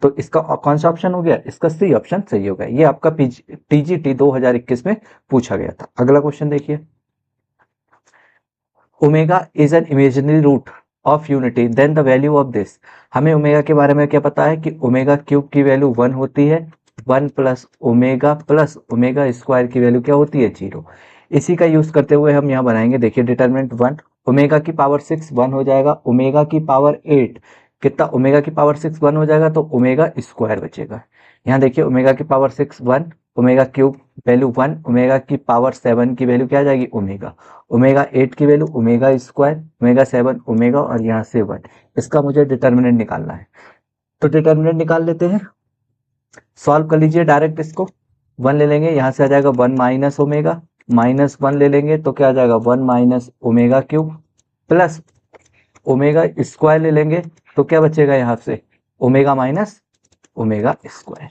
तो इसका कौन सा ऑप्शन हो गया, इसका सी ऑप्शन सही हो गया। ये आपका टीजीटी 2021 में पूछा गया था। अगला क्वेश्चन देखिए, omega is an imaginary root of unity then the value of this. हमें ओमेगा के बारे में क्या पता है कि ओमेगा क्यूब की वैल्यू 1 होती है, 1 प्लस ओमेगा स्क्वायर की वैल्यू क्या होती है, 0। इसी का यूज करते हुए हम यहाँ बनाएंगे, देखिए डिटरमिनेंट 1, ओमेगा की पावर 6 1 हो जाएगा, ओमेगा की पावर 8 कितना, ओमेगा की पावर 6 1 हो जाएगा तो ओमेगा स्क्वायर बचेगा। यहाँ देखिए ओमेगा की power 6 1, omega cube value 1, omega की पावर 7 की वैल्यू क्या आ जाएगी, ओमेगा, ओमेगा 8 की value omega square, omega 7 omega और यहाँ से 1। इसका मुझे डिटर्मिनेंट निकालना है, तो डिटर्मिनेंट निकाल लेते हैं। सॉल्व कर लीजिए डायरेक्ट इसको। 1 ले लेंगे, यहाँ से आ जाएगा 1 माइनस ओमेगा, माइनस 1 ले लेंगे तो क्या आ जाएगा, 1 minus omega cube plus omega square ले लेंगे तो क्या बचेगा यहाँ से, ओमेगा माइनस ओमेगा स्क्वायर।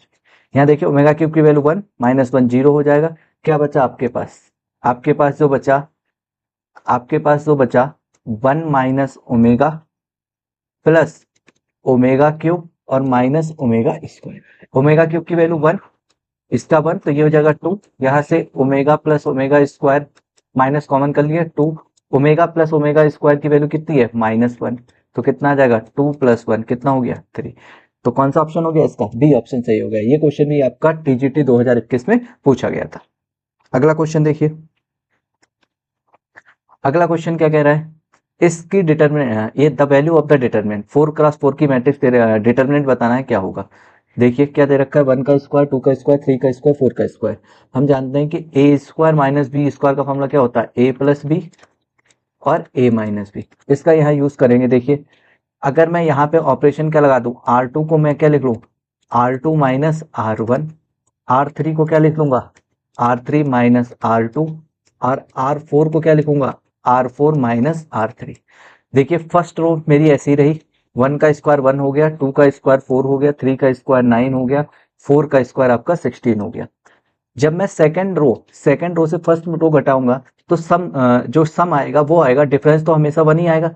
यहाँ देखिए ओमेगा क्यूब की वैल्यू 1 माइनस 1 0 हो जाएगा। क्या बचा आपके पास, आपके पास जो बचा, आपके पास जो बचा 1 minus omega plus omega cube और minus omega square. Omega cube की वैल्यू 1, इसका 1 तो ये हो जाएगा 2, यहाँ से omega plus omega square minus common कर लिए 2, ओमेगा प्लस ओमेगा स्क्वायर की वैल्यू कितनी है, -1। तो कितना आ जाएगा, 2 प्लस 1 कितना हो गया, 3। तो कौन सा ऑप्शन हो गया इसका, बी ऑप्शन सही हो गया। ये क्वेश्चन भी आपका टीजीटी 2021 में पूछा गया था। अगला क्वेश्चन देखिए, अगला क्वेश्चन क्या कह रहा है, इसकी डिटर्मिनेंट, ये the value of the determinant 4x4 की मैट्रिक्स डिटर्मिनेंट बताना है क्या होगा। देखिए क्या दे रखा है, 1 का स्क्वायर, 2 का स्क्वायर, 3 का स्क्वायर, 4 का स्क्वायर। हम जानते हैं कि ए स्क्वायर माइनस बी स्क्वायर का फॉर्मूला क्या होता है, ए प्लस बी और ए माइनस बी। इसका यहाँ यूज करेंगे। देखिए अगर मैं यहाँ पे ऑपरेशन क्या लगा दूं, R2 को मैं क्या लिख लूं, R2 माइनस R1, R3 को क्या लिख लूंगा, R3 माइनस R2 और R4 को क्या लिखूंगा, R4 माइनस R3। देखिए फर्स्ट रो मेरी ऐसी रही, 1 का स्क्वायर 1 हो गया, 2 का स्क्वायर 4 हो गया, 3 का स्क्वायर 9 हो गया, 4 का स्क्वायर आपका 16 हो गया। जब मैं सेकंड रो से फर्स्ट रो घटाऊंगा तो सम जो सम आएगा वो आएगा, डिफरेंस तो हमेशा 1 ही आएगा।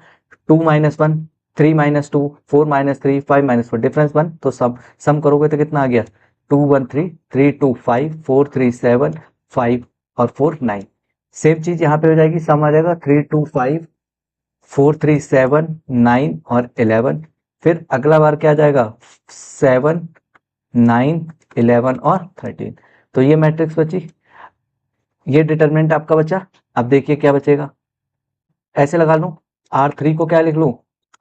2 minus 1, 3 minus 2, 4 minus 3, 5 minus 4, difference 1। तो सम करोगे तो कितना आ गया, 2 1 3, 3 2 5, 4 3 7, 5 और 4 9। सेम चीज यहाँ पे हो जाएगी, सम आ जाएगा 3 2 5, 4 3 7 9 और 11। फिर अगला बार क्या आ जाएगा, 7 9 11 और 13। तो ये मैट्रिक्स बची, ये डिटरमिनेंट आपका बचा। अब देखिए क्या बचेगा, ऐसे लगा लूं, R3 को क्या लिख लूं,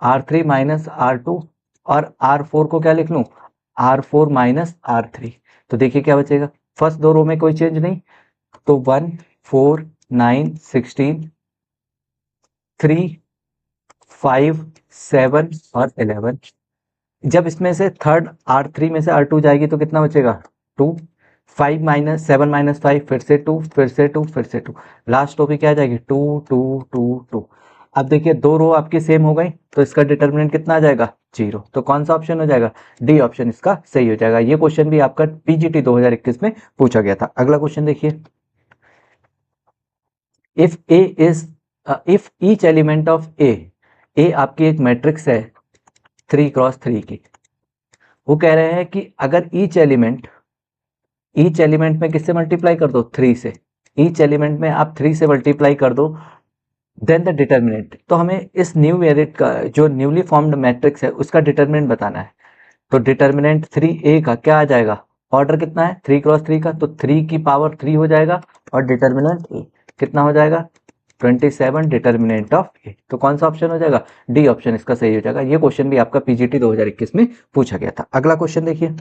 R3 माइनस R2 और R4 को क्या लिख लूं, R4 माइनस R3। तो देखिए क्या बचेगा, फर्स्ट दो रो में कोई चेंज नहीं, तो 1 4 9 16, 3 5 7 और 11। जब इसमें से थर्ड R3 में से R2 जाएगी तो कितना बचेगा, 2, 5 माइनस 7 माइनस 5 फिर से 2, फिर से 2, फिर से 2, लास्ट टॉपिक क्या आ जाएगी, 2 2 2 2। अब देखिए दो रो आपकी सेम हो गई तो इसका डिटर्मिनेंट कितना आ जाएगा 0। तो कौन सा ऑप्शन हो जाएगा, डी ऑप्शन इसका सही हो जाएगा। ये क्वेश्चन भी आपका पीजीटी 2021 में पूछा गया था। अगला क्वेश्चन देखिए, if A is if each element of A आपकी एक मैट्रिक्स है 3x3 की। वो कह रहे हैं कि अगर ईच एलिमेंट में किससे मल्टीप्लाई कर दो, 3 से। ईच एलिमेंट में आप 3 से मल्टीप्लाई कर दो, देन द डिटर्मिनेंट। तो हमें इस न्यू वेरिएट का जो न्यूली फॉर्म्ड मैट्रिक्स है उसका डिटर्मिनेंट बताना है। तो डिटर्मिनेंट 3a का क्या आ जाएगा, ऑर्डर कितना है 3x3 का, तो 3 की पावर 3 हो जाएगा और डिटर्मिनेंट a कितना हो जाएगा 27 डिटर्मिनेंट ऑफ ए। तो कौन सा ऑप्शन हो जाएगा, डी ऑप्शन इसका सही हो जाएगा। ये क्वेश्चन भी आपका पीजीटी 2021 में पूछा गया था। अगला क्वेश्चन देखिए,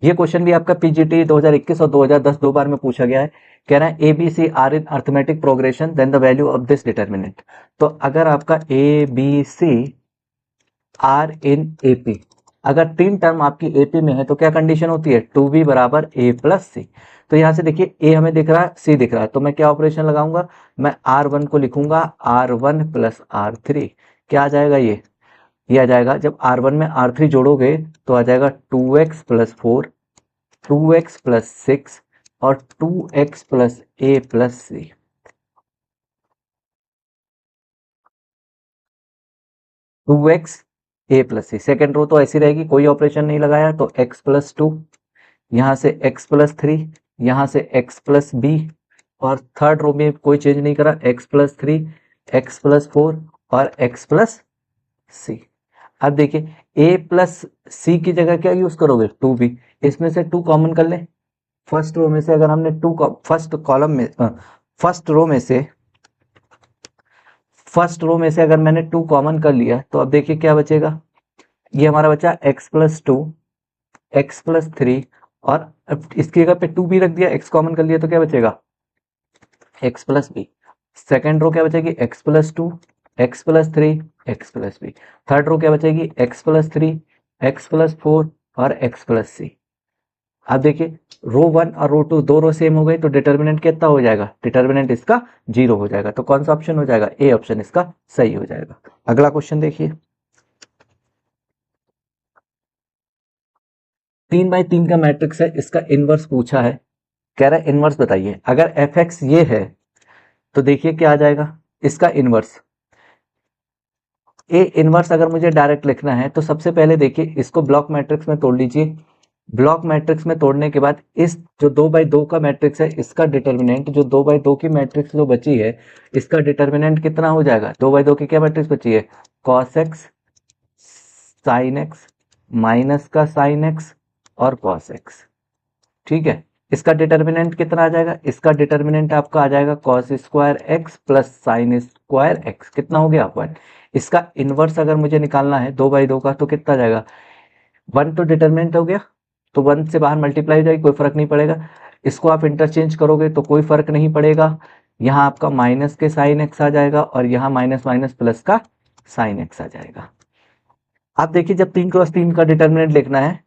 ये क्वेश्चन भी आपका पीजीटी 2021 और 2010 दो बार में पूछा गया है। कह रहा है A B C are in arithmetic progression then the value of this determinant. तो अगर आपका A B C are in AP, अगर तीन टर्म आपकी एपी में है तो क्या कंडीशन होती है, 2b बराबर a प्लस सी। तो यहां से देखिए a हमें दिख रहा है, c दिख रहा है, तो मैं क्या ऑपरेशन लगाऊंगा, मैं r1 को लिखूंगा r1 प्लस r3। क्या आ जाएगा ये आ जाएगा, जब r1 में r3 जोड़ोगे तो आ जाएगा 2x प्लस 4, 2x प्लस 6 और 2x plus a plus C. Two x A plus C, second row तो ऐसी रहेगी, कोई ऑपरेशन नहीं लगाया तो x प्लस 2, यहाँ से x प्लस 3, यहाँ से x प्लस बी, और थर्ड रो में कोई चेंज नहीं करा, x प्लस 3, x प्लस 4 और x प्लस सी। अब देखिए a प्लस सी की जगह क्या यूज करोगे, 2b। इसमें से 2 कॉमन कर लें, फर्स्ट रो में से अगर हमने फर्स्ट रो में से अगर मैंने 2 कॉमन कर लिया तो अब देखिए क्या बचेगा, ये हमारा बचा x प्लस 2, x प्लस 3 और अब इसकी जगह पे 2b रख दिया, x कॉमन कर लिया तो क्या बचेगा x plus B. Second row क्या बचेगी x plus 2, x plus 3, x plus B. Third row क्या बचेगी x प्लस 3, x प्लस 4 और x प्लस सी। अब देखिए रो 1 और रो 2 दो रो सेम हो गई तो डिटर्मिनेंट कितना हो जाएगा, डिटर्मिनेंट इसका 0 हो जाएगा। तो कौन सा ऑप्शन हो जाएगा, ए ऑप्शन इसका सही हो जाएगा। अगला क्वेश्चन देखिए, 3x3 का मैट्रिक्स है, इसका इनवर्स पूछा है। कह रहा है इनवर्स बताइए। अगर एफ एक्स ये है तो देखिए क्या आ जाएगा, इसका इनवर्स ए इनवर्स अगर मुझे डायरेक्ट लिखना है तो सबसे पहले देखिए इसको ब्लॉक मैट्रिक्स में तोड़ लीजिए। ब्लॉक मैट्रिक्स में तोड़ने के बाद इस जो 2x2 का मैट्रिक्स है इसका डिटर्मिनेंट, जो 2x2 की मैट्रिक्स जो बची है इसका डिटर्मिनेंट कितना हो जाएगा, 2x2 की क्या मैट्रिक्स बची है, cos x sin x minus का sin x और cos x। ठीक है, इसका डिटर्मिनेंट कितना आ जाएगा, इसका डिटर्मिनेंट आपका आ जाएगा cos square x plus sin square x, कितना हो गया 1। इसका इनवर्स अगर मुझे निकालना है 2x2 का तो कितना आ जाएगा, 1 तो डिटर्मिनेंट हो गया तो 1 से बाहर मल्टीप्लाई हो जाएगी, कोई फर्क नहीं पड़ेगा। इसको आप इंटरचेंज करोगे तो कोई फर्क नहीं पड़ेगा, यहाँ आपका माइनस के साइन एक्स आ जाएगा और यहाँ माइनस माइनस प्लस का साइन एक्स आ जाएगा। आप देखिए जब 3x3 का डिटर्मिनेंट लिखना है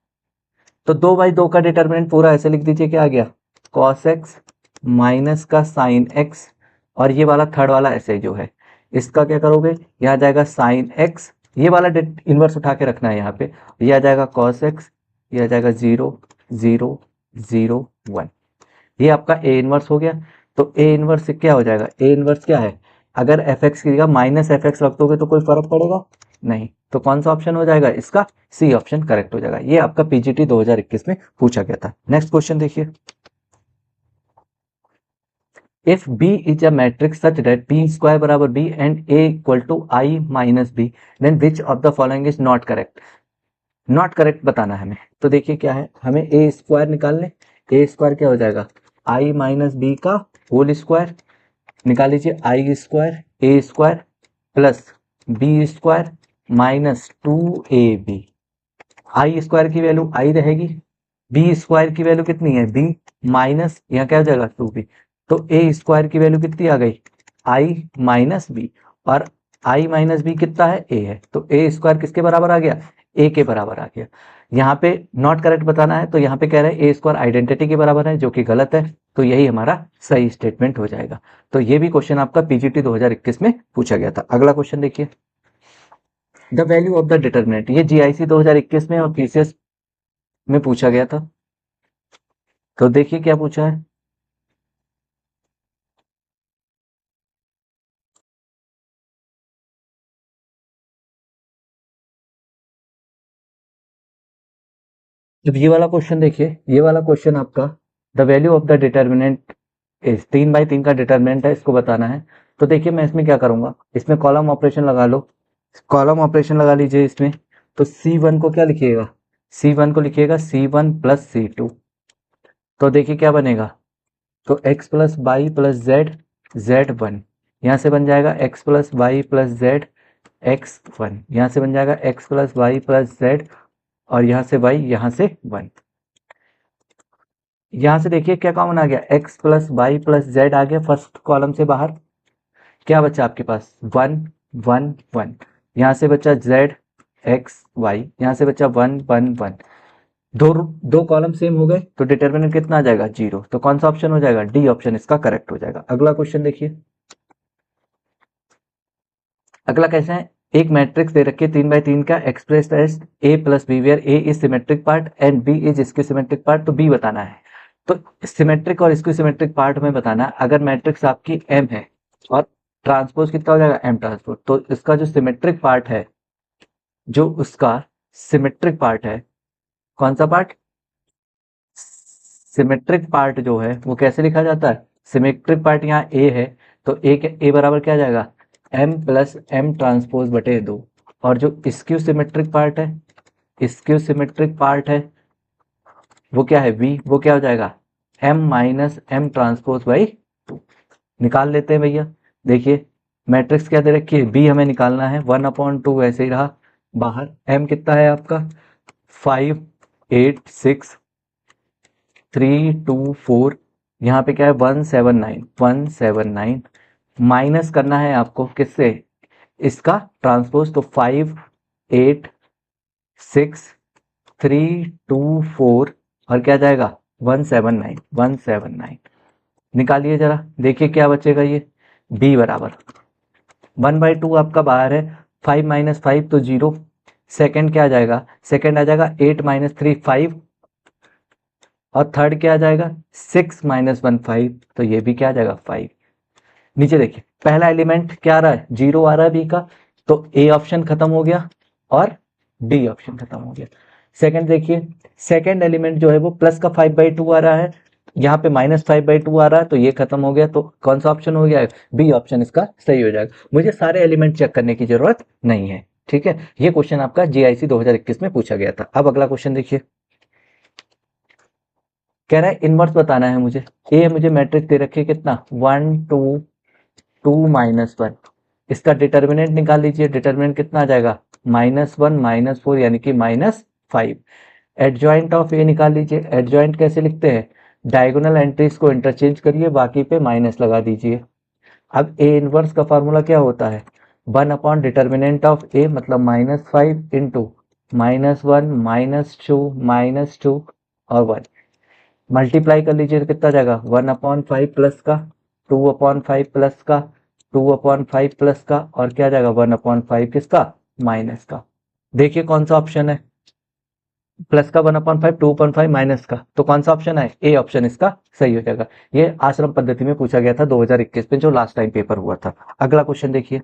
तो 2x2 का डिटर्मिनेंट पूरा ऐसे लिख दीजिए, क्या आ गया cos x माइनस का साइन x और ये वाला थर्ड वाला ऐसे जो है इसका क्या करोगे, यहाँ जाएगा साइन x, ये वाला इनवर्स उठा के रखना है यहाँ पे, ये आ जाएगा cos x, ये आ जाएगा 0 0 0 1। ये आपका ए इनवर्स हो गया। तो ए इनवर्स से क्या हो जाएगा, ए इनवर्स क्या है, अगर एफ एक्स की जगह माइनस एफ एक्स रख दोगे तो कोई फर्क पड़ेगा नहीं, तो कौन सा ऑप्शन हो जाएगा, इसका सी ऑप्शन करेक्ट हो जाएगा। ये आपका पीजीटी 2021 में पूछा गया था। नेक्स्ट क्वेश्चन देखिए, if b is a matrix such that b square बराबर b and a equal to I minus b then which of the following is not correct। Not correct बताना है हमें। तो देखिए क्या है, हमें ए स्क्वायर निकाल लें, ए स्क्वायर क्या हो जाएगा आई माइनस बी का होल स्क्वायर, निकाल लीजिए I square A square plus B square minus 2ab। I square की वैल्यू आई रहेगी, बी स्क्वायर की वैल्यू कितनी है बी माइनस यहाँ क्या हो जाएगा 2b। तो ए स्क्वायर की वैल्यू कितनी आ गई आई माइनस बी और आई माइनस बी कितना है ए है, तो ए स्क्वायर किसके बराबर आ गया ए के बराबर आ गया। यहाँ पे नॉट करेक्ट बताना है, तो यहाँ पे कह रहे हैं ए स्क्वायर आइडेंटिटी के बराबर है, जो कि गलत है, तो यही हमारा सही स्टेटमेंट हो जाएगा। तो ये भी क्वेश्चन आपका पीजीटी 2021 में पूछा गया था। अगला क्वेश्चन देखिए, the value of the determinant, ये जीआईसी 2021 में और पीसीएस में पूछा गया था। तो देखिए क्या पूछा है, जब ये वाला क्वेश्चन देखिए, ये वाला क्वेश्चन आपका the value of the determinant is 3/3 का डिटर्मिनेंट है, इसको बताना है। तो देखिए मैं इसमें क्या करूंगा, इसमें कॉलम ऑपरेशन लगा लो, कॉलम ऑपरेशन लगा लीजिए इसमें। तो C1 को क्या लिखिएगा, C1 को लिखिएगा C1 प्लस C2। तो देखिए क्या बनेगा, तो x plus Y plus Z Z1, यहाँ से बन जाएगा x plus Y plus Z X1, यहाँ से बन जाएगा x plus Y plus Z, और यहाँ से y, यहाँ से 1। यहाँ से देखिए क्या कॉमन आ गया, x plus Y plus z आ गया फर्स्ट कॉलम से बाहर। क्या बचा आपके पास, 1 1 1, यहाँ से बचा z x y, यहाँ से बचा 1 1 1। दो दो कॉलम सेम हो गए, तो डिटर्मिनेंट कितना आ जाएगा, 0। तो कौन सा ऑप्शन हो जाएगा, डी ऑप्शन इसका करेक्ट हो जाएगा। अगला क्वेश्चन देखिए, अगला कैसे है, एक मैट्रिक्स दे रखी है 3/3 का, express as a plus B, where a is symmetric part and b is skew symmetric part. तो b बताना है। तो सिमेट्रिक और स्क्यू सिमेट्रिक पार्ट में बताना है। अगर मैट्रिक्स आपकी m है और ट्रांसपोज कितना हो जाएगा, m ट्रांसपोज, तो इसका जो सिमेट्रिक पार्ट है, जो उसका सिमेट्रिक पार्ट है, कौन सा पार्ट, सिमेट्रिक पार्ट जो है वो कैसे लिखा जाता है, सिमेट्रिक पार्ट यहाँ a है, तो a बराबर क्या आ जाएगा, m प्लस m ट्रांसपोज बटे 2। और जो स्क्यू सिमेट्रिक पार्ट है, स्क्यू सिमेट्रिक पार्ट है वो क्या है, v, वो क्या हो जाएगा, m minus m transpose by 2। निकाल लेते हैं भैया। देखिए मैट्रिक्स क्या दे रखी है, b हमें निकालना है, 1/2 ऐसे ही रहा बाहर। m कितना है आपका, 5 8 6 3 2 4, यहाँ पे क्या है 179 माइनस करना है आपको किससे, इसका ट्रांसपोज। तो 5 8 6 3 2 4 और क्या जाएगा 179 निकालिए जरा, देखिए क्या बचेगा, ये b बराबर 1/2 आपका बाहर है, 5 माइनस 5 तो 0, सेकेंड क्या आ जाएगा, सेकेंड आ जाएगा 8 माइनस 3 5, और थर्ड क्या आ जाएगा 6 माइनस 1 5, तो ये भी क्या आ जाएगा 5। नीचे देखिए पहला एलिमेंट क्या आ रहा है, 0 आ रहा है b का, तो a ऑप्शन खत्म हो गया और d ऑप्शन खत्म हो गया। सेकंड देखिए, सेकंड एलिमेंट जो है वो प्लस का 5/2 आ रहा है, यहाँ पे माइनस 5/2 आ रहा है, तो ये खत्म हो गया। तो कौन सा ऑप्शन हो गया, बी ऑप्शन इसका सही हो जाएगा। मुझे सारे एलिमेंट चेक करने की जरूरत नहीं है, ठीक है। ये क्वेश्चन आपका जीआईसी 2021 में पूछा गया था। अब अगला क्वेश्चन देखिए, कह रहा है इनवर्स बताना है मुझे। ए मुझे मैट्रिक्स दे रखी है कितना, 1 2 2 -1, इसका डिटर्मिनेंट निकाल लीजिए। डिटर्मिनेंट कितना आ जाएगा, -1 -4 यानी कि -5। एडजॉइंट ऑफ ए निकाल लीजिए। एडजॉइंट कैसे लिखते हैं, डायगोनल एंट्रीज को इंटरचेंज करिए, बाकी पे माइनस लगा दीजिए। अब ए इनवर्स का फॉर्मूला क्या होता है, 1 डिटर्मिनेंट ऑफ ए मतलब -5 इंटू -1 -2 और 1, मल्टीप्लाई कर लीजिए तो कितना जाएगा, 1/5 प्लस का 2/5 प्लस का 2/5 प्लस का और क्या जाएगा 1/5 किसका, माइनस का। देखिए कौन सा ऑप्शन है, प्लस का 1/5 2/5 माइनस का, तो कौन सा ऑप्शन है, ए ऑप्शन इसका सही हो जाएगा। ये आश्रम पद्धति में पूछा गया था 2021 में, जो लास्ट टाइम पेपर हुआ था। अगला क्वेश्चन देखिए,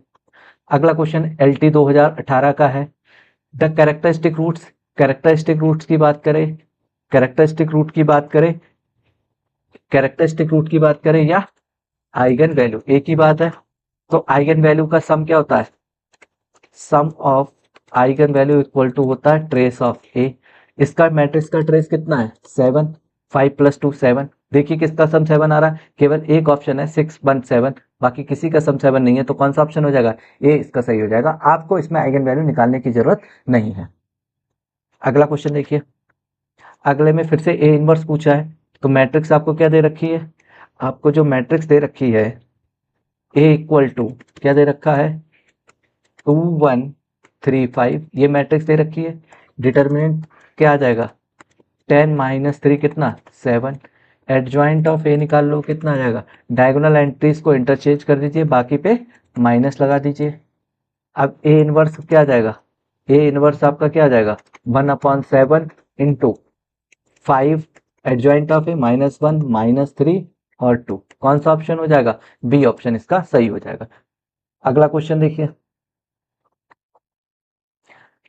अगला क्वेश्चन एलटी 2018 का है। The characteristic roots, characteristic roots की बात करें, कैरेक्टरिस्टिक रूट की बात करें, कैरेक्टरिस्टिक रूट की बात करें या आइगन वैल्यू, एक ही बात है। तो आइगन वैल्यू का सम क्या होता है, sum of eigen value equal to होता है ट्रेस ऑफ ए। इसका मैट्रिक्स का ट्रेस कितना है 7, 5 + 2 7। देखिए किसका सम 7 आ रहा है, केवल एक ऑप्शन है 6 1 7, बाकी किसी का सम 7 नहीं है। तो कौन सा ऑप्शन हो जाएगा, ए इसका सही हो जाएगा। आपको इसमें आइगन वैल्यू निकालने की जरूरत नहीं है। अगला क्वेश्चन देखिए, अगले में फिर से ए इनवर्स पूछा है। तो मैट्रिक्स आपको क्या दे रखी है, आपको जो मैट्रिक्स दे रखी है ए इक्वल टू क्या दे रखा है 2 1 3 5, ये मैट्रिक्स दे रखी है। डिटर्मिनेंट क्या आ जाएगा 10 माइनस 3 कितना 7। एडजॉइंट ऑफ ए निकाल लो कितना आ जाएगा, डायगोनल एंट्रीज को इंटरचेंज कर दीजिए, बाकी पे माइनस लगा दीजिए। अब ए इनवर्स क्या आ जाएगा, ए इनवर्स आपका क्या आ जाएगा 1/7 इंटू 5 एडजॉइंट ऑफ ए -1 -3 और 2। कौन सा ऑप्शन हो जाएगा, बी ऑप्शन इसका सही हो जाएगा। अगला क्वेश्चन देखिए,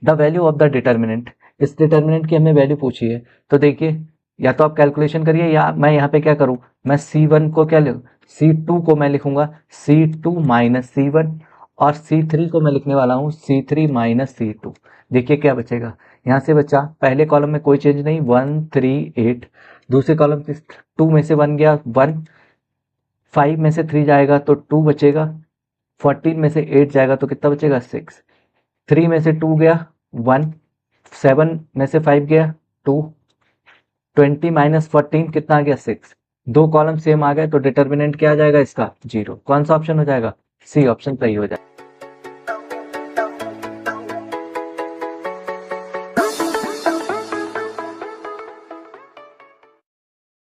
the value of the determinant, इस डिटर्मिनेंट की हमें वैल्यू पूछी है। तो देखिए या तो आप कैलकुलेशन करिए या मैं यहाँ पे क्या करूँ, मैं C1 को क्या लिखूँ, C2 को मैं लिखूंगा C2 माइनस C1 और C3 को मैं लिखने वाला हूँ C3 माइनस C2। देखिए क्या बचेगा, यहाँ से बचा पहले कॉलम में कोई चेंज नहीं 1 3 8, दूसरे कॉलम से 2 में से 1 गया 1, 5 में से 3 जाएगा तो 2 बचेगा, 14 में से 8 जाएगा तो कितना बचेगा 6, 3 में से 2 गया 1, 7 में से 5 गया 2, 20 माइनस 14 कितना आ गया 6। दो कॉलम सेम आ गए तो डिटर्मिनेंट क्या आ जाएगा इसका 0। कौन सा ऑप्शन हो जाएगा, सी ऑप्शन सही हो जाएगा।